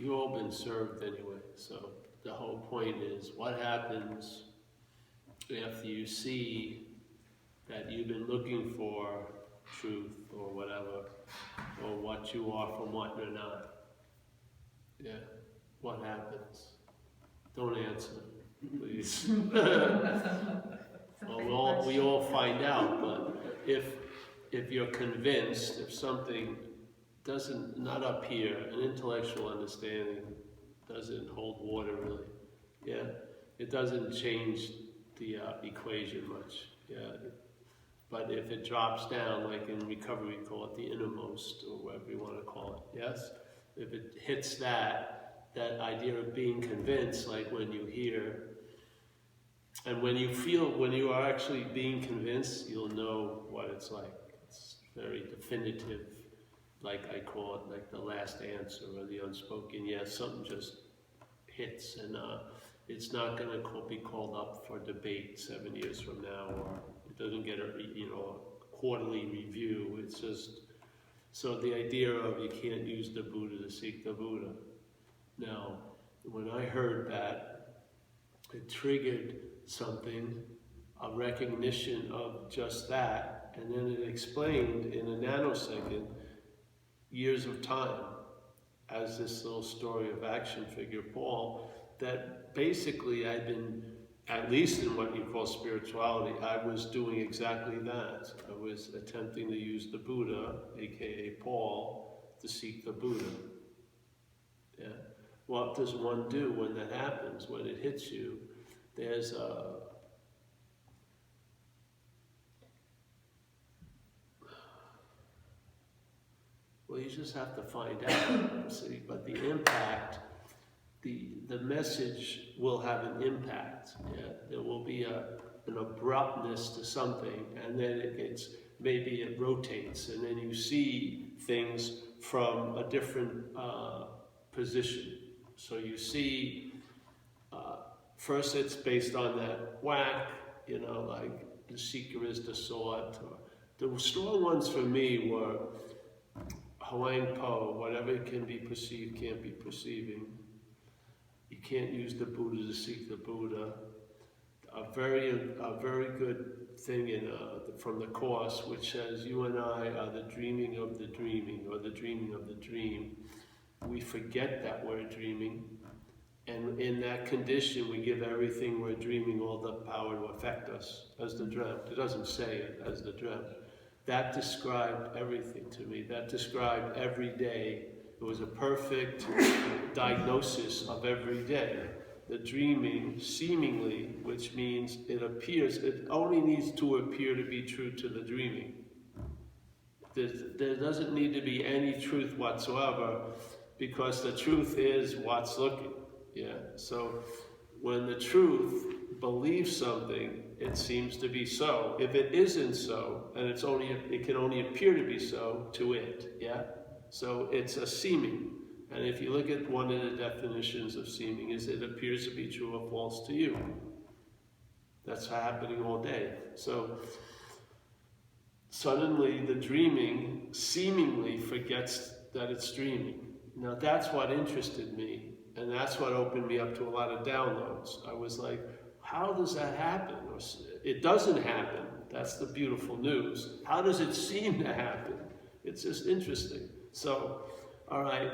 you've all been served anyway. So the whole point is, what happens after you see that you've been looking for truth or whatever, or what you are from what you're not? Yeah, what happens? Don't answer, please. Well, we all find out, but if you're convinced, if something doesn't, not up here, an intellectual understanding doesn't hold water really, yeah, it doesn't change the equation much, yeah. But if it drops down, like in recovery, we call it the innermost, or whatever you want to call it, yes? If it hits that idea of being convinced, like when you hear, and when you feel, when you are actually being convinced, you'll know what it's like. It's very definitive, like I call it, like the last answer or the unspoken yes. Something just hits, and it's not going to be called up for debate 7 years from now, or it doesn't get a quarterly review. It's just, so the idea of you can't use the Buddha to seek the Buddha. Now, when I heard that, it triggered something, a recognition of just that, and then it explained in a nanosecond years of time, as this little story of action figure Paul, that basically I'd been, at least in what you call spirituality, I was doing exactly that. I was attempting to use the Buddha, aka Paul, to seek the Buddha. Yeah. What does one do when that happens, when it hits you? There's a well, you just have to find out, see, but the impact, the message will have an impact. Yeah? There will be an abruptness to something, and then it gets, maybe it rotates, and then you see things from a different position. So you see, first it's based on that whack, like the seeker is the sought. The strong ones for me were Huang Po, whatever can be perceived can't be perceiving. You can't use the Buddha to seek the Buddha. A very good thing from the Course, which says you and I are the dreaming of the dreaming, or the dreaming of the dream. We forget that we're dreaming, and in that condition we give everything we're dreaming all the power to affect us as the dreamt. It doesn't say it as the dreamt. That described everything to me. That described every day. It was a perfect diagnosis of every day. The dreaming, seemingly, which means it appears, it only needs to appear to be true to the dreaming. There doesn't need to be any truth whatsoever, because the truth is what's looking. Yeah. So when the truth believes something, it seems to be so. If it isn't so, and it can only appear to be so to it. Yeah. So it's a seeming. And if you look at one of the definitions of seeming, is it appears to be true or false to you. That's happening all day. So suddenly the dreaming seemingly forgets that it's dreaming. Now that's what interested me, and that's what opened me up to a lot of downloads. I was like, how does that happen? It doesn't happen. That's the beautiful news. How does it seem to happen? It's just interesting. So, all right.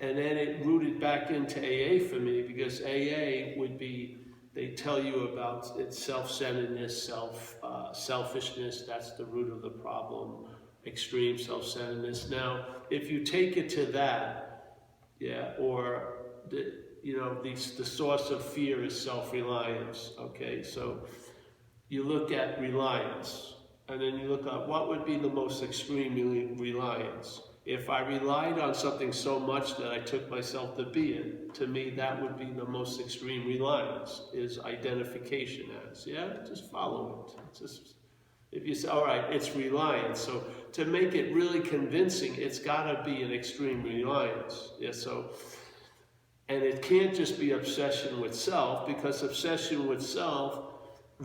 And then it rooted back into AA for me, because AA would be, they tell you about its self-centeredness, selfishness. That's the root of the problem. Extreme self-centeredness. Now, if you take it to that, yeah, or the source of fear is self-reliance. Okay, so you look at reliance, and then you look at what would be the most extreme reliance. If I relied on something so much that I took myself to be it, to me that would be the most extreme reliance, is identification as. Yeah, just follow it. It's just, if you say, all right, it's reliance, so to make it really convincing, it's got to be an extreme reliance. Yeah, so, and it can't just be obsession with self, because obsession with self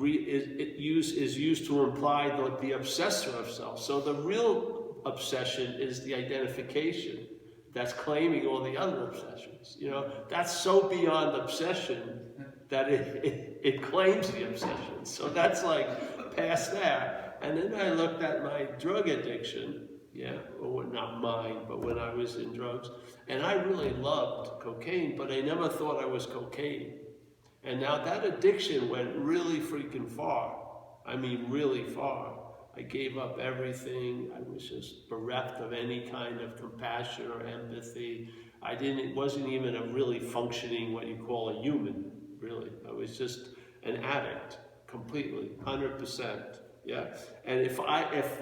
is used to imply the obsessor of self. So the real obsession is the identification. that's claiming all the other obsessions. You know, that's so beyond obsession that it claims the obsession. So that's like past that. And then I looked at my drug addiction, or not mine, but when I was in drugs. And I really loved cocaine, but I never thought I was cocaine. And now that addiction went really freaking far. I mean, really far. I gave up everything. I was just bereft of any kind of compassion or empathy. It wasn't even a really functioning, what you call a human, really. I was just an addict, completely, 100%. Yeah, and if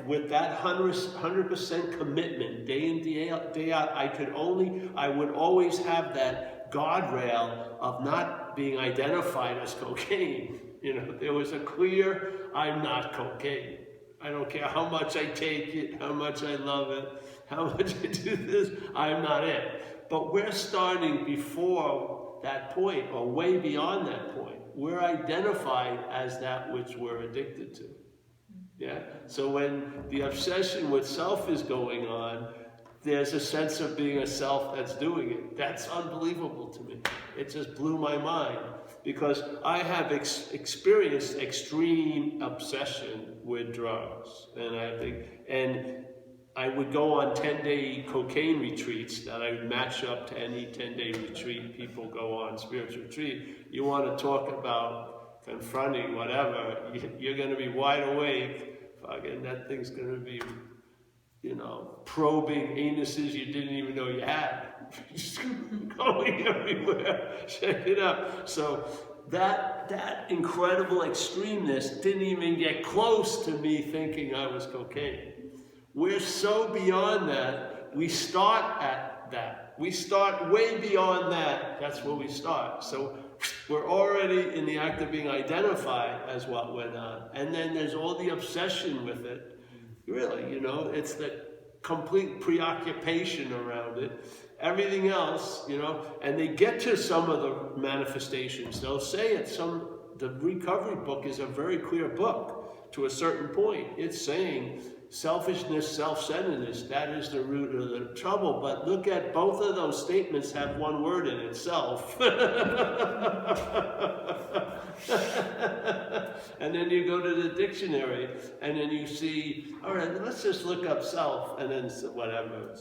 with that 100% commitment, day in, day out, I would always have that guardrail of not being identified as cocaine. You know, there was a clear, I'm not cocaine. I don't care how much I take it, how much I love it, how much I do this, I'm not it. But we're starting before that point, or way beyond that point. We're identified as that which we're addicted to. Yeah? So when the obsession with self is going on, there's a sense of being a self that's doing it. That's unbelievable to me. It just blew my mind. Because I have experienced extreme obsession with drugs. And I would go on 10-day cocaine retreats that I would match up to any 10-day retreat people go on, spiritual retreat. You want to talk about confronting whatever, you're going to be wide awake. Fucking that thing's going to be, probing anuses you didn't even know you had. Just going everywhere. Check it out. So that incredible extremeness didn't even get close to me thinking I was cocaine. We're so beyond that. We start at that. We start way beyond that. That's where we start. So we're already in the act of being identified as what we're not. And then there's all the obsession with it. Really, it's the complete preoccupation around it. Everything else, and they get to some of the manifestations. They'll say the recovery book is a very clear book to a certain point. It's saying selfishness, self-centeredness, that is the root of the trouble. But look at both of those statements have one word in it, self. And then you go to the dictionary and then you see, all right, let's just look up self, and then whatever.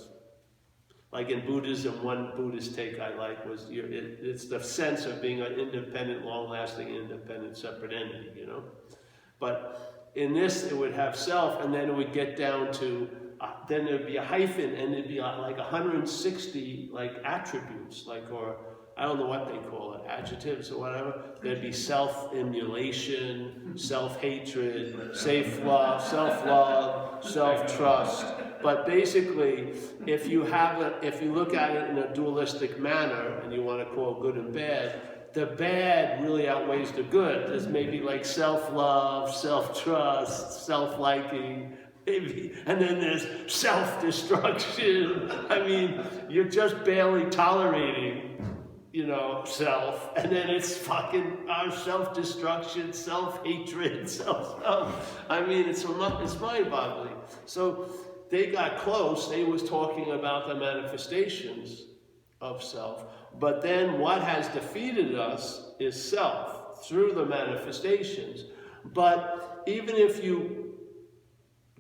Like in Buddhism, one Buddhist take I like was, it's the sense of being an independent, long-lasting, independent, separate entity, But in this, it would have self, and then it would get down to, then there'd be a hyphen, and it'd be like 160 attributes, or I don't know what they call it, adjectives or whatever. There'd be self-emulation, self-hatred, self-love, self-trust. But basically, if you look at it in a dualistic manner, and you want to call good and bad, the bad really outweighs the good. There's maybe self-love, self-trust, self-liking, maybe, and then there's self-destruction. I mean, you're just barely tolerating, self, and then it's fucking self-destruction, self-hatred, I mean, it's mind-boggling. So they got close. They was talking about the manifestations of self. But then what has defeated us is self through the manifestations. But even if you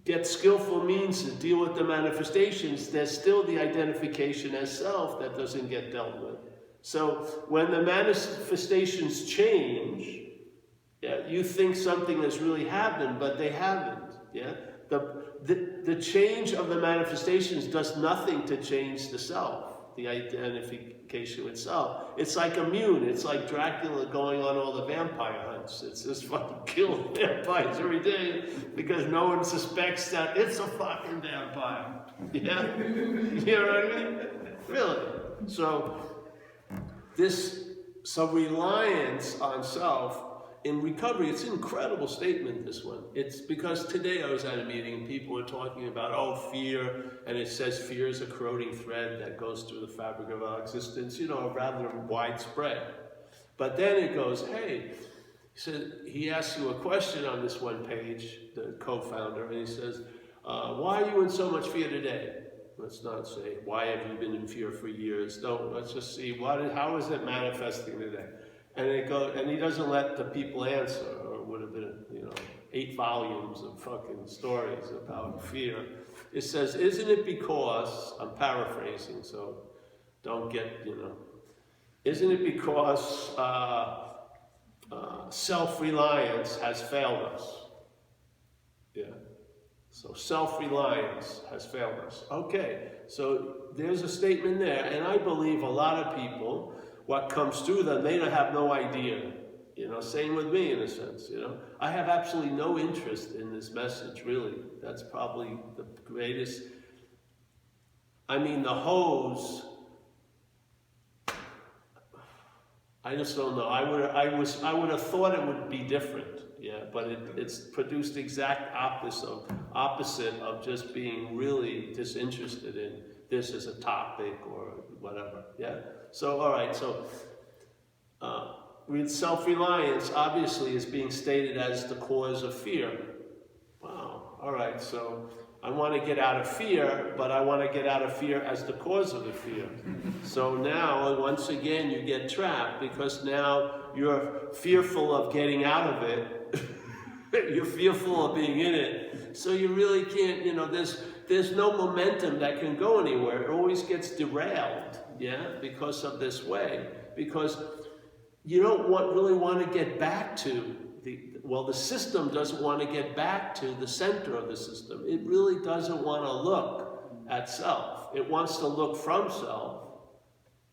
get skillful means to deal with the manifestations, there's still the identification as self that doesn't get dealt with. So when the manifestations change, you think something has really happened, but they haven't. Yeah, the change of the manifestations does nothing to change the self, the identification with self. It's like immune. It's like Dracula going on all the vampire hunts. It's just fucking kill vampires every day because no one suspects that it's a fucking vampire. Yeah, you know what I mean? Really. So reliance on self in recovery, it's an incredible statement, this one. It's because today I was at a meeting and people were talking about, fear, and it says fear is a corroding thread that goes through the fabric of our existence, rather widespread. But then it goes, hey, he asks you a question on this one page, the co-founder, and he says, why are you in so much fear today? Let's not say, why have you been in fear for years? No, let's just see, how is it manifesting today? And and he doesn't let the people answer, or it would have been, 8 volumes of fucking stories about fear. It says, isn't it because, I'm paraphrasing, so don't get, isn't it because self-reliance has failed us? Yeah. So self-reliance has failed us. Okay, so there's a statement there, and I believe a lot of people, what comes through them, they don't have no idea. Same with me in a sense, I have absolutely no interest in this message, really. That's probably the greatest. I mean, the hose, I just don't know. I would have thought it would be different, yeah, but it's produced the exact opposite of just being really disinterested in this as a topic or whatever, yeah? So, all right, so self-reliance obviously is being stated as the cause of fear. Wow, all right, so I want to get out of fear, but I want to get out of fear as the cause of the fear. So now, once again, you get trapped because now you're fearful of getting out of it. You're fearful of being in it. So you really can't, there's no momentum that can go anywhere. It always gets derailed, yeah, because of this way. Because you don't really want to get back to the system doesn't want to get back to the center of the system. It really doesn't want to look at self. It wants to look from self.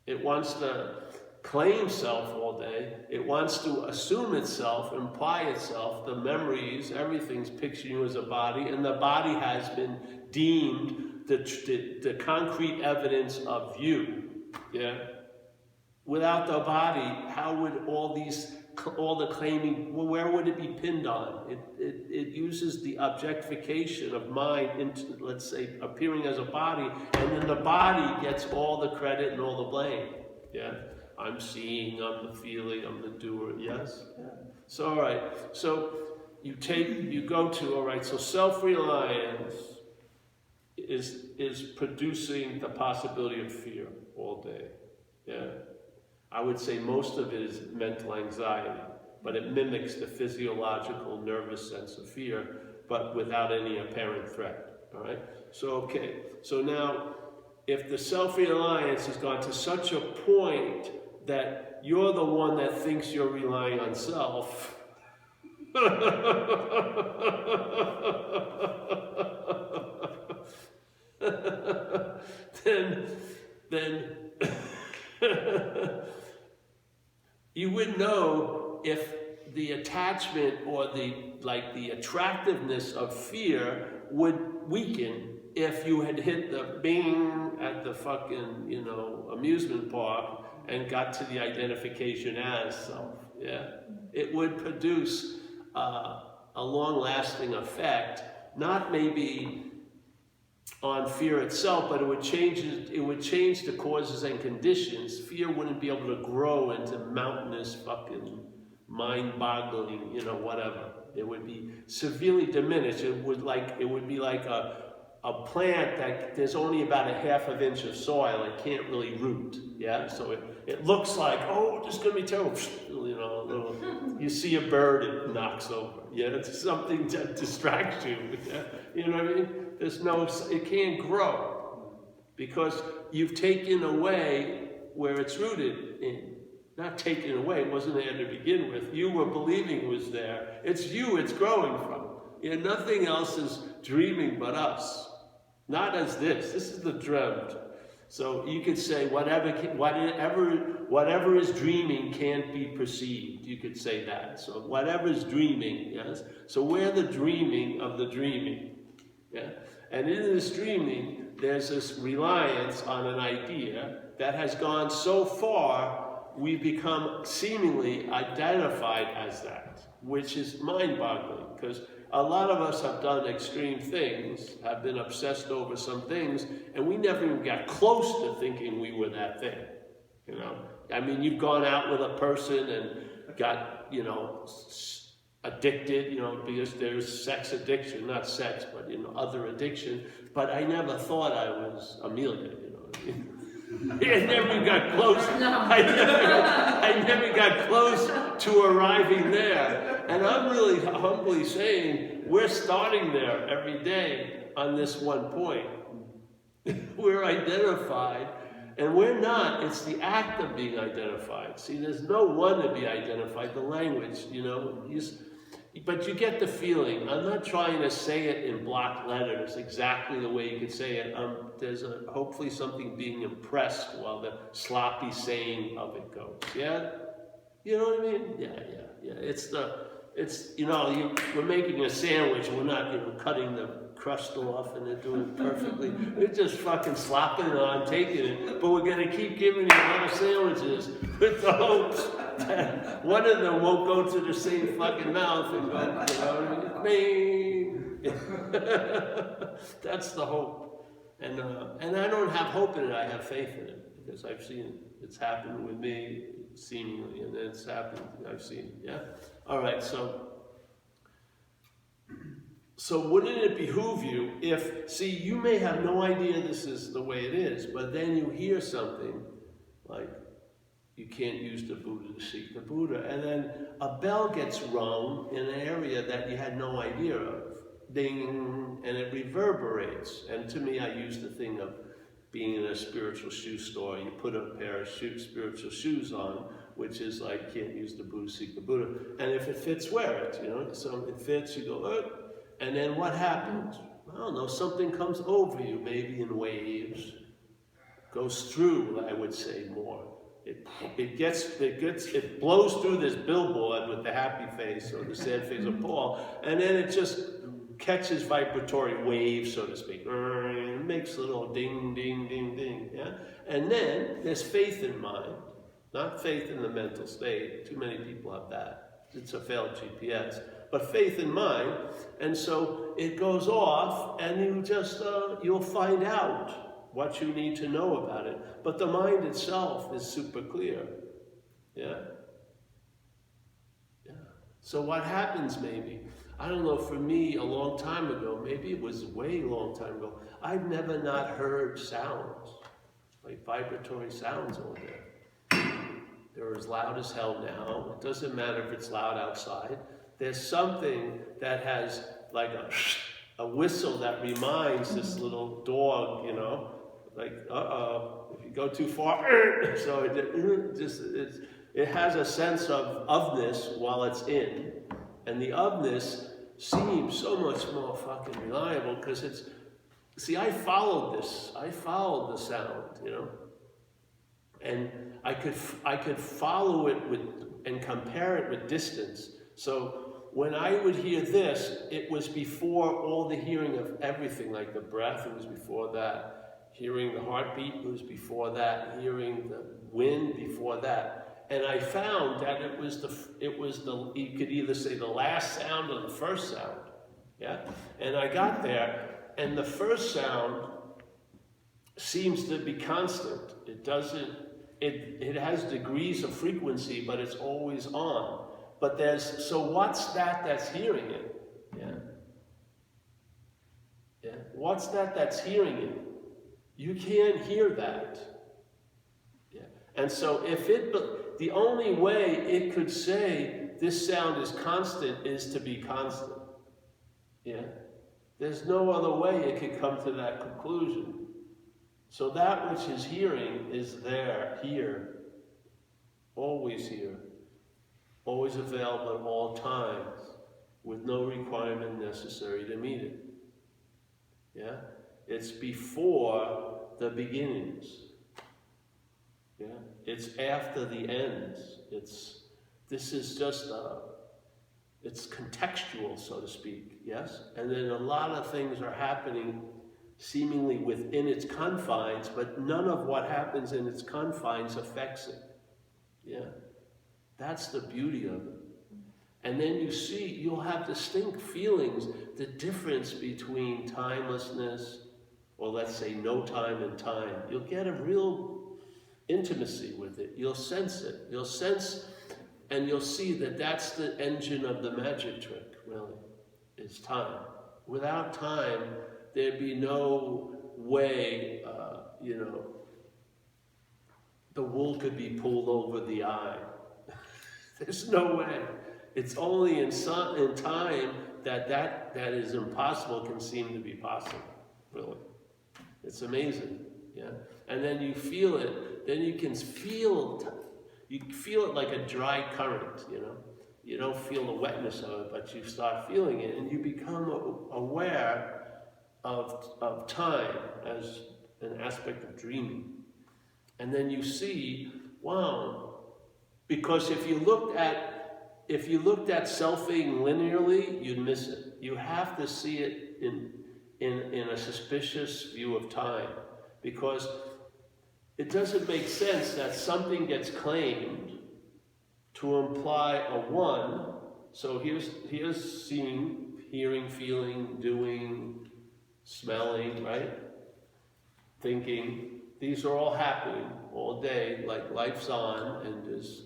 It wants to claim self all day. It wants to assume itself, imply itself, the memories, everything's picturing you as a body, and the body has been deemed the concrete evidence of you. Yeah? Without the body, how would all the claiming, where would it be pinned on? It uses the objectification of mind into, let's say, appearing as a body, and then the body gets all the credit and all the blame. Yeah? I'm seeing, I'm the feeling, I'm the doer, yes? Yeah. So, all right, so you go to, all right, so self-reliance is producing the possibility of fear all day, yeah? I would say most of it is mental anxiety, but it mimics the physiological nervous sense of fear, but without any apparent threat, all right? So, okay, so now, if the self-reliance has gone to such a point that you're the one that thinks you're relying on self, then you would know if the attachment or the attractiveness of fear would weaken if you had hit the bing at the fucking, amusement park and got to the identification as self, yeah? It would produce a long-lasting effect, not maybe on fear itself, but it would change the causes and conditions. Fear wouldn't be able to grow into mountainous fucking mind-boggling, whatever. It would be severely diminished. It would be like a plant that there's only about a half of inch of soil. It can't really root, yeah? So it looks like, oh, this is going to be terrible. You see a bird, it knocks over. Yeah, it's something that distracts you. Yeah? You know what I mean? It can't grow because you've taken away where it's rooted in. Not taken away, it wasn't there to begin with. You were believing it was there. It's you it's growing from. Yeah, nothing else is dreaming but us. Not as this. This is the dreamt. So you could say whatever is dreaming can't be perceived. You could say that. So whatever is dreaming, yes? So we're the dreaming of the dreaming. Yeah? And in this dreaming, there's this reliance on an idea that has gone so far, we become seemingly identified as that, which is mind-boggling, because a lot of us have done extreme things, have been obsessed over some things, and we never even got close to thinking we were that thing, I mean, you've gone out with a person and got, addicted, because there's sex addiction, not sex, but other addiction. But I never thought I was Amelia, what I mean? I never got close. I never got close to arriving there. And I'm really humbly saying we're starting there every day on this one point. We're identified, and we're not. It's the act of being identified. See, there's no one to be identified. The language, but you get the feeling. I'm not trying to say it in block letters exactly the way you could say it. There's hopefully something being impressed while the sloppy saying of it goes. Yeah? You know what I mean? Yeah. We're making a sandwich and we're not, cutting the crust off and they're doing it perfectly. We're just fucking slopping it on, taking it. But we're going to keep giving you little sandwiches with the hopes that one of them won't go to the same fucking mouth and go, bing. That's the hope. And I don't have hope in it, I have faith in it. Because I've seen it. It's happened with me, seemingly, and it's happened, I've seen it, yeah? All right, so wouldn't it behoove you if, you may have no idea this is the way it is, but then you hear something like, you can't use the Buddha to seek the Buddha, and then a bell gets rung in an area that you had no idea of, ding, and it reverberates. And to me, I use the thing of being in a spiritual shoe store. You put a pair of spiritual shoes on, which is like, can't use the Buddha, seek the Buddha. And if it fits, wear it, So it fits, you go, and then what happens? I don't know, something comes over you, maybe in waves, goes through, I would say, more. It blows through this billboard with the happy face or the sad face of Paul, and then it just catches vibratory waves, so to speak. It makes a little ding, ding, ding, ding, yeah? And then there's faith in mind, not faith in the mental state. Too many people have that. It's a failed GPS. But faith in mind, and so it goes off, and you just, you'll find out what you need to know about it. But the mind itself is super clear, yeah? Yeah. So what happens maybe? I don't know, for me, a long time ago, maybe it was way a long time ago, I've never not heard sounds, like vibratory sounds over there. They're as loud as hell now. It doesn't matter if it's loud outside. There's something that has like a whistle that reminds this little dog, like, if you go too far, so it has a sense of ofness while it's in. And the ofness seems so much more fucking reliable because I followed this. I followed the sound, and I could follow it and compare it with distance. So when I would hear this, it was before all the hearing of everything, like the breath, it was before that. Hearing the heartbeat, it was before that. Hearing the wind, before that. And I found that it was the you could either say the last sound or the first sound, yeah? And I got there, and the first sound seems to be constant. It has degrees of frequency, but it's always on. But so what's that's hearing it? Yeah? Yeah? What's that's hearing it? You can't hear that. Yeah. And so the only way it could say this sound is constant is to be constant. Yeah. There's no other way it could come to that conclusion. So that which is hearing is there, here, always here, always available at all times, with no requirement necessary to meet it. Yeah? It's before the beginnings. Yeah? It's after the ends. This is just it's contextual, so to speak, yes? And then a lot of things are happening seemingly within its confines, but none of what happens in its confines affects it. Yeah? That's the beauty of it. And then you'll have distinct feelings, the difference between timelessness, or let's say no time and time. You'll get a real intimacy with it. You'll sense it. You'll sense And you'll see that that's the engine of the magic trick, really, is time. Without time, there'd be no way, the wool could be pulled over the eye. There's no way. It's only in time that is impossible can seem to be possible, really. It's amazing, yeah? And then you feel it, then you can feel it like a dry current, You don't feel the wetness of it, but you start feeling it, and you become aware of time as an aspect of dreaming. And then you see, wow, because if you looked at selfing linearly, you'd miss it. You have to see it in a suspicious view of time, because it doesn't make sense that something gets claimed to imply a one. So here's seeing, hearing, feeling, doing, smelling, right? Thinking. These are all happening all day, like life's on, and there's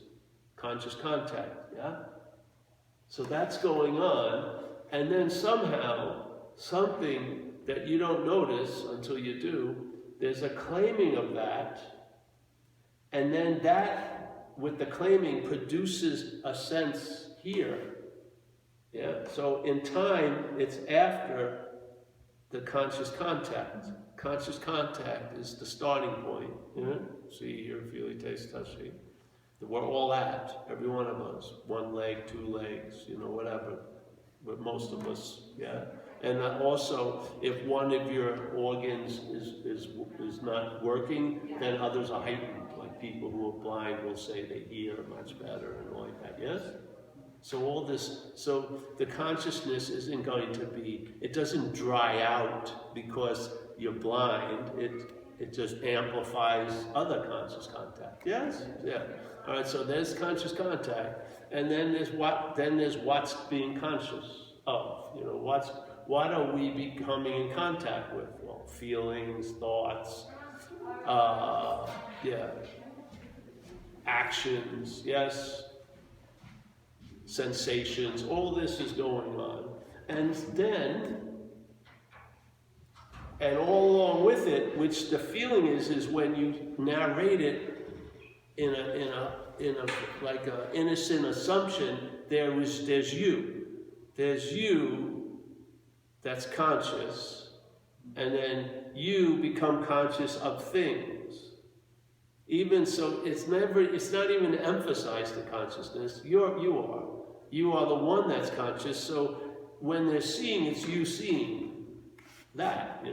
conscious contact, yeah? So that's going on, and then somehow, something that you don't notice until you do, there's a claiming of that, and then that, with the claiming, produces a sense here, yeah? So in time, it's after the conscious contact. Conscious contact is the starting point. See, hear, feel, taste, touch, see. We're all at, every one of us. One leg, two legs, whatever. But most of us, yeah. And also, if one of your organs is not working, then others are heightened. Like people who are blind will say they hear much better and all like that. Yes. So the consciousness isn't going to be. It doesn't dry out because you're blind, it just amplifies other conscious contact. Yes? Yeah. All right, so there's conscious contact, and then there's what's being conscious of. What are we becoming in contact with? Well, feelings, thoughts, actions, yes, sensations, all this is going on. And all along with it, which the feeling is when you narrate it in a like a innocent assumption, there's you that's conscious, and then you become conscious of things. Even so, it's not even emphasized the consciousness. You are the one that's conscious. So when they're seeing, it's you seeing. That,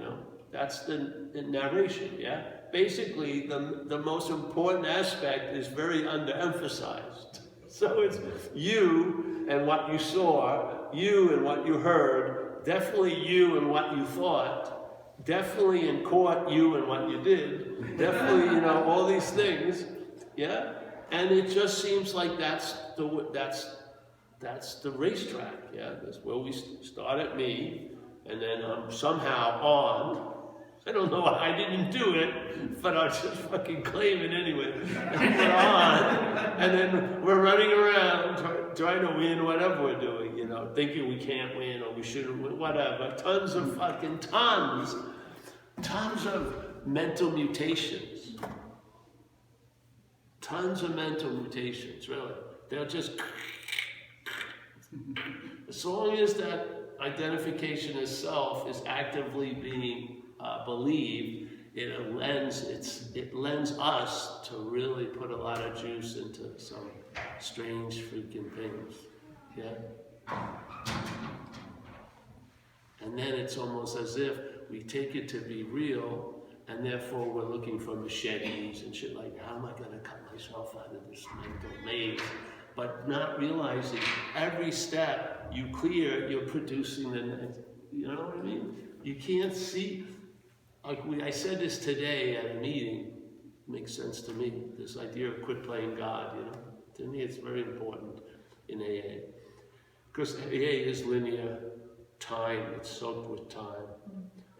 that's the narration, yeah? Basically, the most important aspect is very underemphasized. So it's you and what you saw, you and what you heard, definitely you and what you thought, definitely in court, you and what you did, definitely, all these things, yeah? And it just seems like that's the racetrack, yeah? That's where we start at me, and then I'm somehow on. I don't know why I didn't do it, but I'll just fucking claim it anyway. And we're on, and then we're running around trying to win whatever we're doing, thinking we can't win or we shouldn't win, whatever. Tons of mental mutations. Tons of mental mutations, really. They'll just... As long as that identification as self is actively being believed, it lends us to really put a lot of juice into some strange freaking things, yeah? And then it's almost as if we take it to be real, and therefore we're looking for machetes and shit like, how am I going to cut myself out of this mental maze? But not realizing every step you clear, you're producing the next. You know what I mean? You can't see. I said this today at a meeting. It makes sense to me. This idea of quit playing God. To me, it's very important in AA, because AA is linear time. It's soaked with time,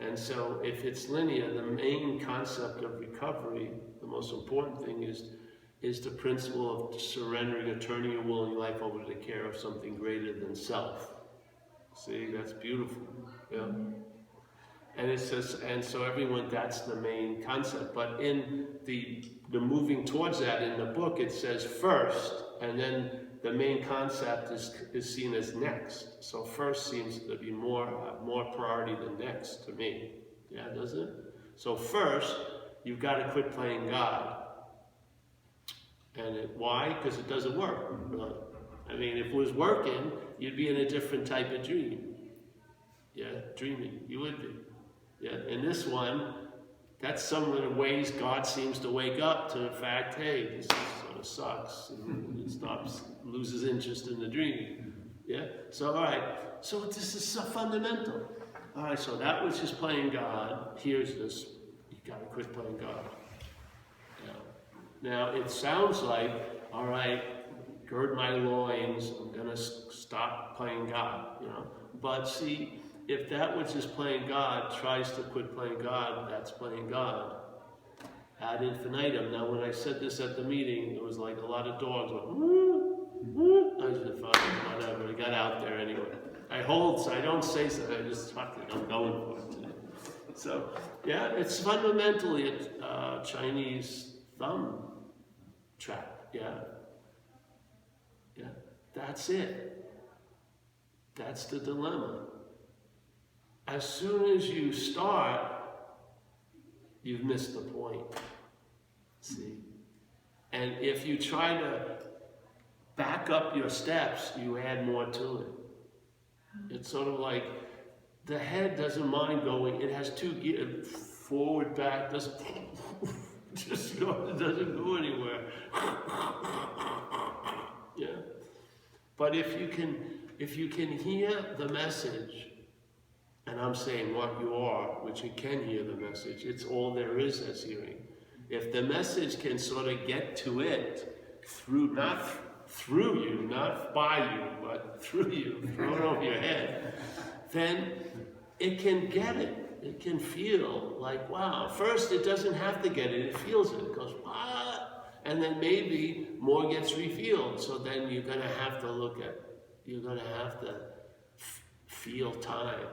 and so if it's linear, the main concept of recovery, the most important thing is is the principle of surrendering or turning your will and your life over to the care of something greater than self. See, that's beautiful. Yeah. And it says, and so everyone, that's the main concept. But in the moving towards that in the book, it says first, and then the main concept is seen as next. So first seems to be more priority than next to me. Yeah, doesn't it? So first, you've got to quit playing God. And why? Because it doesn't work. I mean, if it was working, you'd be in a different type of dream. Yeah, dreaming. You would be. Yeah, in this one, that's some of the ways God seems to wake up to the fact, hey, this sort of sucks. And he loses interest in the dream. Yeah? So, all right. So this is so fundamental. All right, so that which is playing God, here's this. You got to quit playing God. Now, it sounds like, all right, gird my loins, I'm going to stop playing God, you know. But see, if that which is playing God tries to quit playing God, that's playing God. Ad infinitum. Now, when I said this at the meeting, it was like a lot of dogs went, woo, woo. I said, fine, whatever. I got out there anyway. I don't say something, I just fuck it, I'm going for it today. So, yeah, it's fundamentally a Chinese thumb trap, yeah. Yeah, that's it. That's the dilemma. As soon as you start, you've missed the point. See? And if you try to back up your steps, you add more to it. It's sort of like the head doesn't mind going, it has two gears, forward, back, just go, it doesn't go anywhere. Yeah. But if you can hear the message, and I'm saying what you are, which you can hear the message, it's all there is as hearing. If the message can sort of get to it through, not through you, not by you, but through you, throw it over your head, then it can get it. It can feel like, wow. First, it doesn't have to get it. It feels it. It goes, what? And then maybe more gets revealed. So then you're going to have to feel time.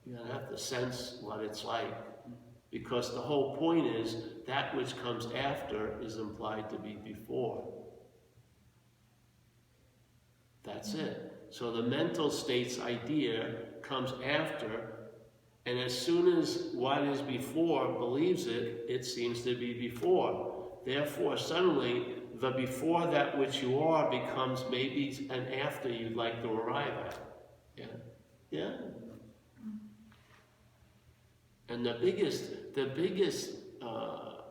You're going to have to sense what it's like. Because the whole point is that which comes after is implied to be before. That's it. So the mental state's idea comes after, and as soon as what is before believes it, it seems to be before. Therefore, suddenly, the before that which you are becomes maybe an after you'd like to arrive at. Yeah? Yeah? And the biggest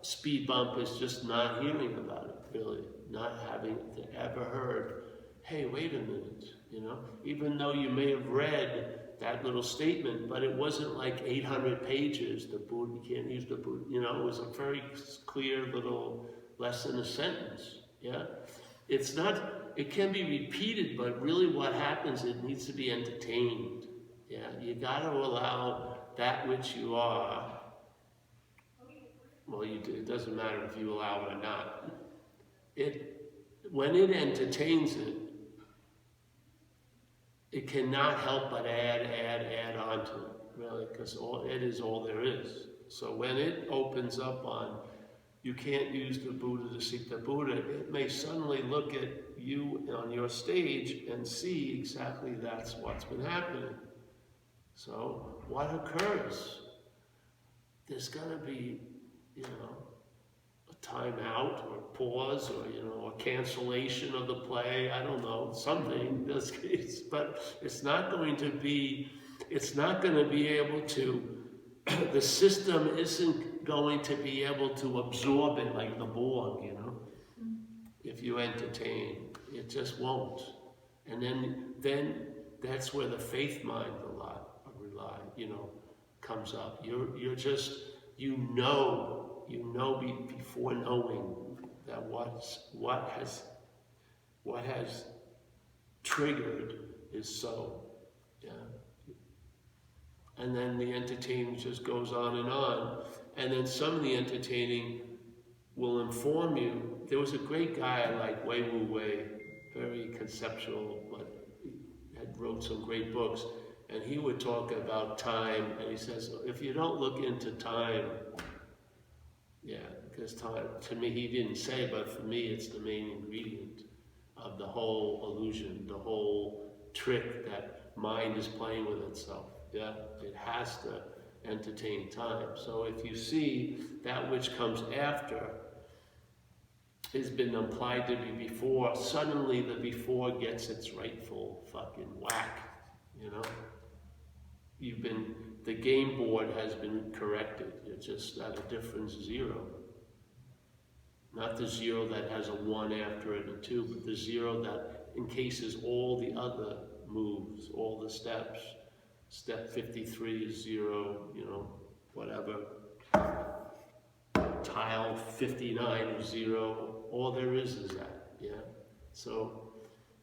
speed bump is just not hearing about it, really. Not having ever heard, hey, wait a minute, you know? Even though you may have read that little statement, but it wasn't like 800 pages, the Buddha, you can't use the Buddha, you know, it was a very clear little less than a sentence, yeah? It's not, it can be repeated, but really what happens, it needs to be entertained, yeah? You gotta allow that which you are, well, you do, it doesn't matter if you allow it or not. When it entertains it, it cannot help but add on to it, really, because it is all there is. So when it opens up on, you can't use the Buddha to seek the Buddha, it may suddenly look at you on your stage and see exactly that's what's been happening. So what occurs? There's going to be, you know, a timeout or pause or, you know, a cancellation of the play. I don't know, something. But it's not going to be able to, the system isn't going to be able to absorb it like the Borg, you know. If you entertain, it just won't. And then that's where the faith mind comes up. You're just, you know before knowing that what has triggered is so, yeah. And then the entertaining just goes on, and then some of the entertaining will inform you. There was a great guy I like, Wei Wu Wei, very conceptual, but had wrote some great books, and he would talk about time, and he says, if you don't look into time, because time, to me, he didn't say, but for me, it's the main ingredient of the whole illusion, the whole trick that mind is playing with itself. It has to entertain time. So if you see that which comes after has been implied to be before, suddenly the before gets its rightful fucking whack, the game board has been corrected. It's just at a difference 0. Not the 0 that has a 1 after it, a 2, but the 0 that encases all the other moves, all the steps. Step 53 is 0, whatever. Tile 59 is 0. All there is that, So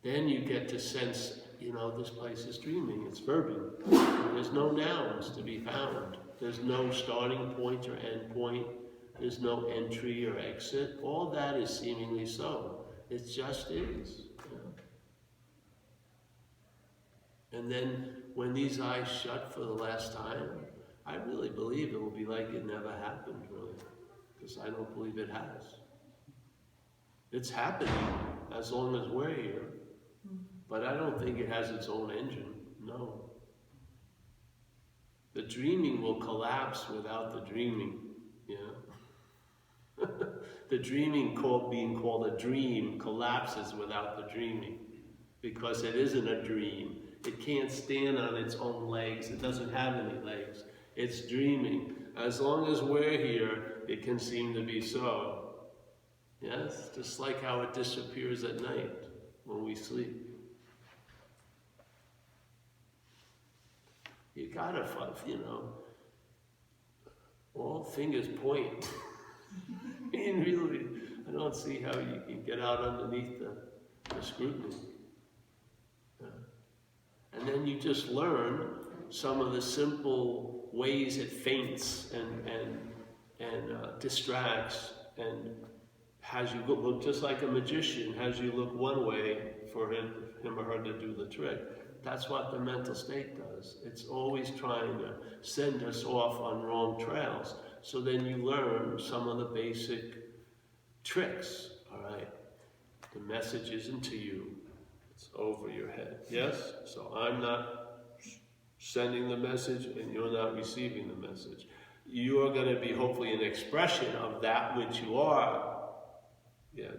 then you get to sense, this place is dreaming, it's verbing. There's no nouns to be found. There's no starting point or end point. There's no entry or exit. All that is seemingly so. It just is. And then when these eyes shut for the last time, I really believe it will be like it never happened, really. Because I don't believe it has. It's happening as long as we're here. But I don't think it has its own engine. No. The dreaming will collapse without the dreaming. The dreaming being called a dream collapses without the dreaming. Because it isn't a dream. It can't stand on its own legs. It doesn't have any legs. It's dreaming. As long as we're here, it can seem to be so. Yes? Just like how it disappears at night when we sleep. You gotta, all fingers point. I mean, really, I don't see how you can get out underneath the scrutiny. And then you just learn some of the simple ways it feints and distracts and has you look just like a magician, has you look one way for him or her to do the trick. That's what the mental state does. It's always trying to send us off on wrong trails. So then you learn some of the basic tricks, all right? The message isn't to you. It's over your head. Yes? So I'm not sending the message and you're not receiving the message. You are going to be hopefully an expression of that which you are.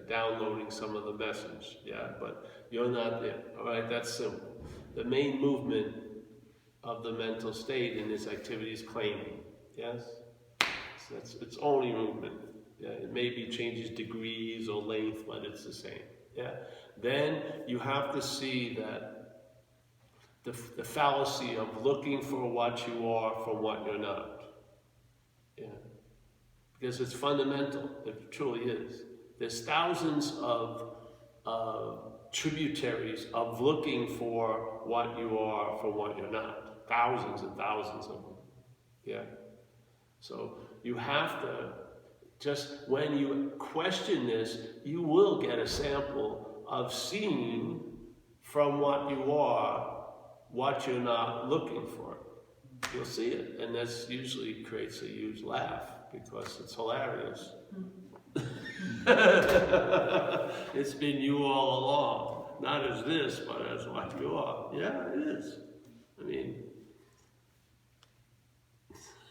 Downloading some of the message. But you're not there. All right, that's simple. The main movement of the mental state in this activity is claiming. Yes? So that's its only movement. It maybe changes degrees or length, but it's the same. Then you have to see that the fallacy of looking for what you are from what you're not. Because it's fundamental. It truly is. There's thousands of tributaries of looking for what you are from what you're not. Thousands and thousands of them. So you have to, just when you question this, you will get a sample of seeing from what you are, what you're not looking for. You'll see it, and this usually creates a huge laugh because it's hilarious. It's been you all along, not as this, but as what you are. Yeah, it is. I mean,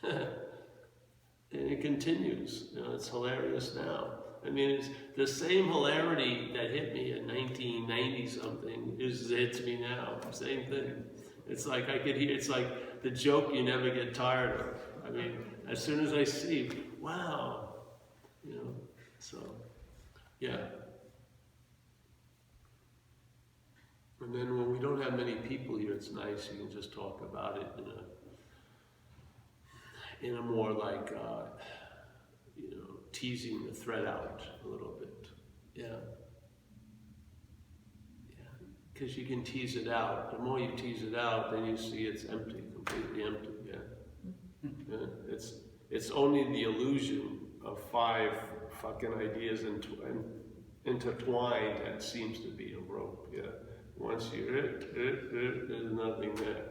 and it continues. It's hilarious now. I mean, it's the same hilarity that hit me in 1990 something hits me now. Same thing. It's like I could hear. It's like the joke you never get tired of. I mean, as soon as I see, wow, So, And then when we don't have many people here, it's nice. You can just talk about it in a more like, teasing the thread out a little bit. Because you can tease it out. The more you tease it out, then you see it's empty, completely empty. It's only the illusion of five fucking ideas intertwined, that seems to be a rope, yeah. Once you there's nothing there.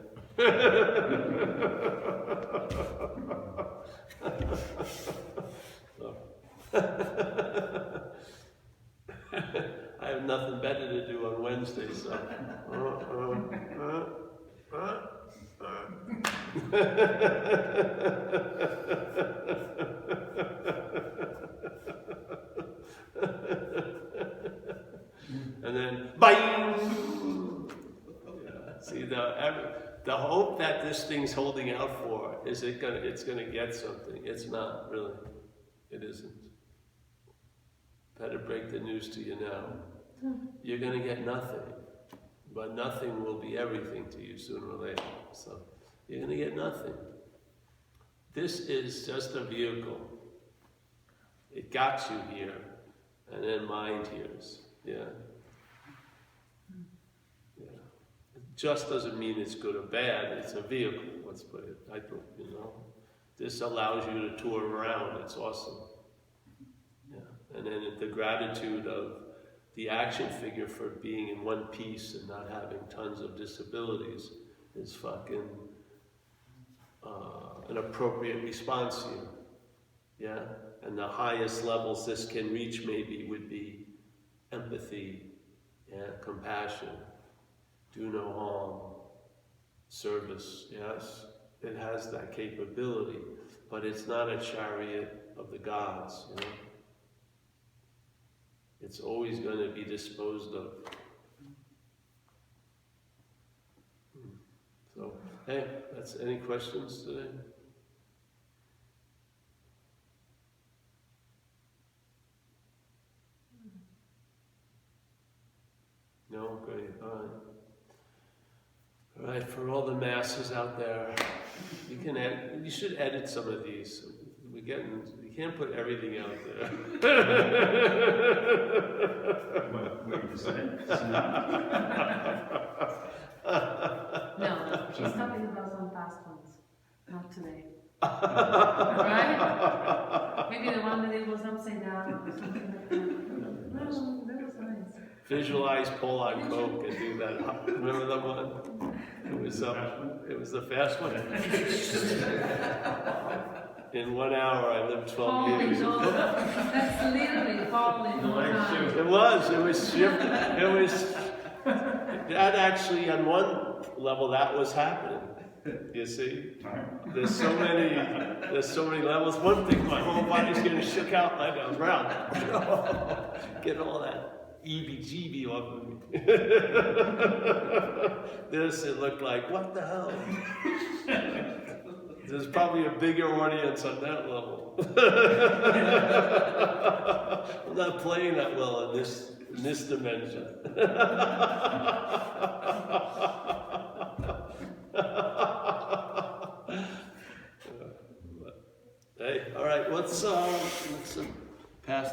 I have nothing better to do on Wednesday, so. And then, bye! See, the hope that this thing's holding out for is it's gonna get something. It's not, really. It isn't. Better break the news to you now. You're gonna get nothing. But nothing will be everything to you sooner or later. So you're gonna get nothing. This is just a vehicle. It got you here, and then mind hears. Yeah. Yeah. It just doesn't mean it's good or bad. It's a vehicle. Let's put it. I think, this allows you to tour around. It's awesome. Yeah. And then the gratitude of the action figure for being in one piece and not having tons of disabilities is fucking an appropriate response here. Yeah? And the highest levels this can reach maybe would be empathy, yeah, compassion, do no harm, service, yes? It has that capability, but it's not a chariot of the gods, It's always going to be disposed of. So, hey, that's any questions today? No? Great. All right. All right, for all the masses out there, you should edit some of these. You can't put everything out there. What you saying? No, she's talking about some past ones, not today. Right? Maybe the one that it was upside down or something like that. No, that was nice. Visualize Paul on coke and do that. Remember that one? It was the fast one. In 1 hour, I lived 12 years. That's literally falling all time. It was shifting. That actually, on one level, that was happening. You see? There's so many levels. One thing, my whole body's getting shook out like a round. Get all that EBGB off of me. This, it looked like, what the hell? There's probably a bigger audience on that level. I'm not playing that well in this dimension. Hey, all right, let's pass.